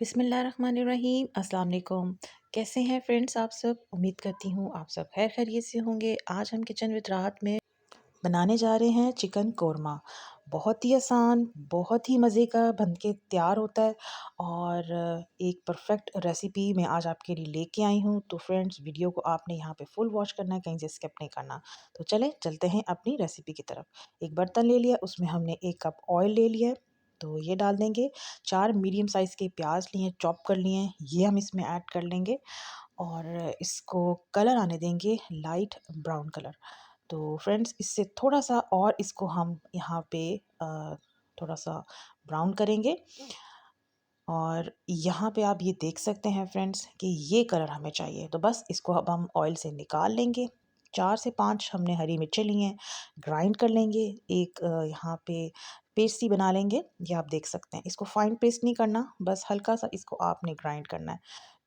बिस्मिल्लाहिर्रहमानिर्रहीम अस्सलाम वालेकुम। कैसे हैं फ्रेंड्स आप सब? उम्मीद करती हूँ आप सब खैर खैरियत से होंगे। आज हम किचन विद राहत में बनाने जा रहे हैं चिकन कोरमा। बहुत ही आसान, बहुत ही मज़े का बन के तैयार होता है और एक परफेक्ट रेसिपी मैं आज आपके लिए लेके आई हूँ। तो फ्रेंड्स वीडियो को आपने यहाँ पे फुल वॉच करना है, कहीं से स्किप नहीं करना। तो चलें चलते हैं अपनी रेसिपी की तरफ। एक बर्तन ले लिया, उसमें हमने 1 कप ऑयल ले लिया है, तो ये डाल देंगे। 4 मीडियम साइज़ के प्याज लिए हैं, चॉप कर लिए हैं, ये हम इसमें ऐड कर लेंगे और इसको कलर आने देंगे लाइट ब्राउन कलर। तो फ्रेंड्स इससे थोड़ा-सा और इसको हम यहाँ पे थोड़ा-सा ब्राउन करेंगे और यहाँ पे आप ये देख सकते हैं फ्रेंड्स कि ये कलर हमें चाहिए। तो बस इसको अब हम ऑयल से निकाल लेंगे। 4 से 5 हमने हरी मिर्चें ली हैं, ग्राइंड कर लेंगे। एक यहाँ पे पेस्ट सी बना लेंगे, ये आप देख सकते हैं। इसको फाइन पेस्ट नहीं करना, बस हल्का-सा इसको आपने ग्राइंड करना है।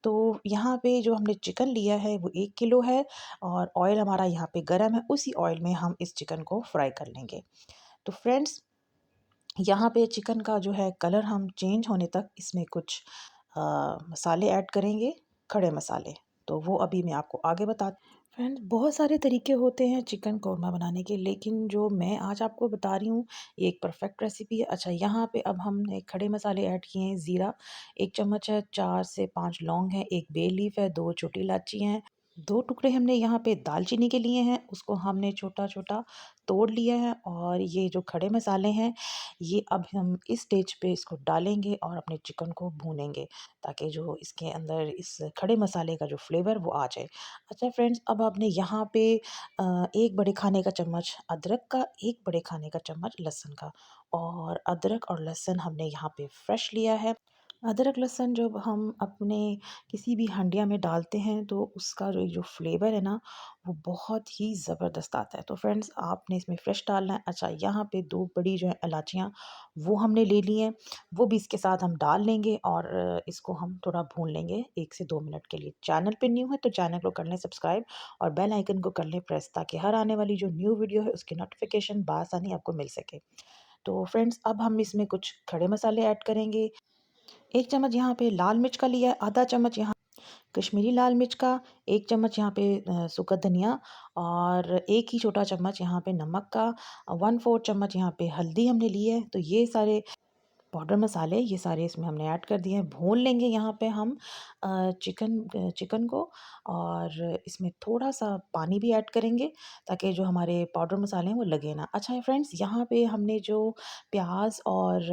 तो यहाँ पे जो हमने चिकन लिया है वो 1 किलो है और ऑयल हमारा यहाँ पे गरम है, उसी ऑयल में हम इस चिकन को फ्राई कर लेंगे। तो फ्रेंड्स यहाँ पे चिकन का जो है कलर हम चेंज होने तक इसमें कुछ मसाले ऐड करेंगे, खड़े मसाले। तो वो अभी मैं आपको आगे फ्रेंड्स बहुत सारे तरीके होते हैं चिकन कौरमा बनाने के, लेकिन जो मैं आज आपको बता रही हूँ ये एक परफेक्ट रेसिपी है। अच्छा, यहाँ पे अब हमने खड़े मसाले ऐड किए हैं। ज़ीरा 1 चम्मच है, 4 से 5 लौंग है, 1 बे लीफ है, 2 छोटी इलायची हैं, 2 टुकड़े हमने यहाँ पे दालचीनी के लिए हैं, उसको हमने छोटा-छोटा तोड़ लिया है। और ये जो खड़े मसाले हैं, ये अब हम इस स्टेज पे इसको डालेंगे और अपने चिकन को भूनेंगे, ताकि जो इसके अंदर इस खड़े मसाले का जो फ्लेवर वो आ जाए। अच्छा फ्रेंड्स, अब आपने यहाँ पे 1 बड़े खाने का चम्मच अदरक का, 1 बड़े खाने का चम्मच लहसुन का, और अदरक और लहसुन हमने यहाँ पे फ्रेश लिया है। अदरक लहसुन जब हम अपने किसी भी हंडिया में डालते हैं तो उसका जो फ्लेवर है ना, वो बहुत ही ज़बरदस्त आता है। तो फ्रेंड्स आपने इसमें फ्रेश डालना है। अच्छा, यहाँ पे 2 बड़ी जो है इलायचियाँ वो हमने ले ली हैं, वो भी इसके साथ हम डाल लेंगे और इसको हम थोड़ा भून लेंगे 1 से 2 मिनट के लिए। चैनल पे न्यू है तो चैनल को कर लें सब्सक्राइब और बेल आइकन को कर लें प्रेस, ताकि हर आने वाली जो न्यू वीडियो है उसकी नोटिफिकेशन बआसानी आपको मिल सके। तो फ्रेंड्स अब हम इसमें कुछ खड़े मसाले ऐड करेंगे। 1 चम्मच यहाँ पे लाल मिर्च का लिया है, आधा चम्मच यहाँ कश्मीरी लाल मिर्च का, 1 चम्मच यहाँ पे सूखा धनिया और 1 ही छोटा चम्मच यहाँ पे नमक का, 1/4 चम्मच यहाँ पे हल्दी हमने ली है। तो ये सारे पाउडर मसाले ये सारे इसमें हमने ऐड कर दिए हैं। भून लेंगे यहाँ पे हम चिकन को और इसमें थोड़ा-सा पानी भी ऐड करेंगे, ताकि जो हमारे पाउडर मसाले हैं वो लगे ना। अच्छा फ्रेंड्स, यहाँ पे हमने जो प्याज़ और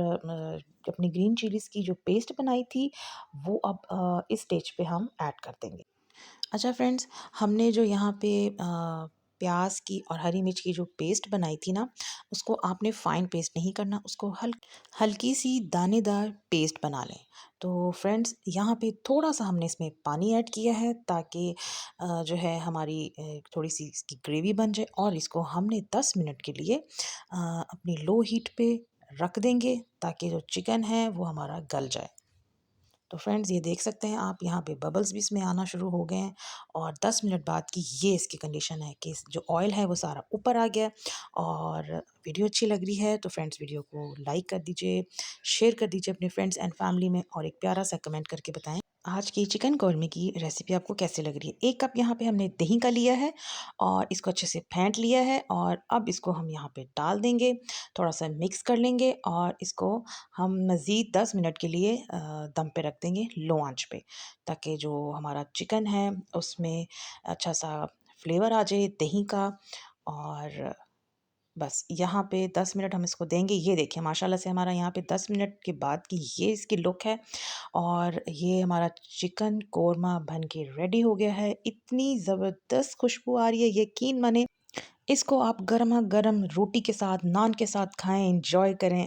अपनी ग्रीन चिलीज़ की जो पेस्ट बनाई थी, वो अब इस स्टेज पे हम ऐड कर देंगे। अच्छा फ्रेंड्स, हमने जो यहाँ पे प्याज की और हरी मिर्च की जो पेस्ट बनाई थी ना, उसको आपने फाइन पेस्ट नहीं करना, उसको हल्की सी दानेदार पेस्ट बना लें। तो फ्रेंड्स यहाँ पे थोड़ा सा हमने इसमें पानी ऐड किया है, ताकि जो है हमारी थोड़ी सी इसकी ग्रेवी बन जाए और इसको हमने 10 मिनट के लिए अपनी लो हीट पे रख देंगे, ताकि जो चिकन है वो हमारा गल जाए। तो फ्रेंड्स ये देख सकते हैं आप, यहाँ पे बबल्स भी इसमें आना शुरू हो गए हैं और 10 मिनट बाद की ये इसकी कंडीशन है कि जो ऑयल है वो सारा ऊपर आ गया है। और वीडियो अच्छी लग रही है तो फ्रेंड्स वीडियो को लाइक कर दीजिए, शेयर कर दीजिए अपने फ्रेंड्स एंड फैमिली में, और एक प्यारा सा कमेंट करके बताएं आज की चिकन कौरमे की रेसिपी आपको कैसी लग रही है। 1 कप यहाँ पे हमने दही का लिया है और इसको अच्छे से फेंट लिया है और अब इसको हम यहाँ पे डाल देंगे, थोड़ा सा मिक्स कर लेंगे और इसको हम मज़ीद 10 मिनट के लिए दम पे रख देंगे लो आंच पे, ताकि जो हमारा चिकन है उसमें अच्छा सा फ्लेवर आ जाए दही का। और बस यहाँ पे 10 मिनट हम इसको देंगे। ये देखिए माशाल्लाह से हमारा यहाँ पे 10 मिनट के बाद की ये इसकी लुक है और ये हमारा चिकन कोरमा बन के रेडी हो गया है। इतनी ज़बरदस्त खुशबू आ रही है, यकीन माने इसको आप गरमा गरम रोटी के साथ, नान के साथ खाएं, एंजॉय करें।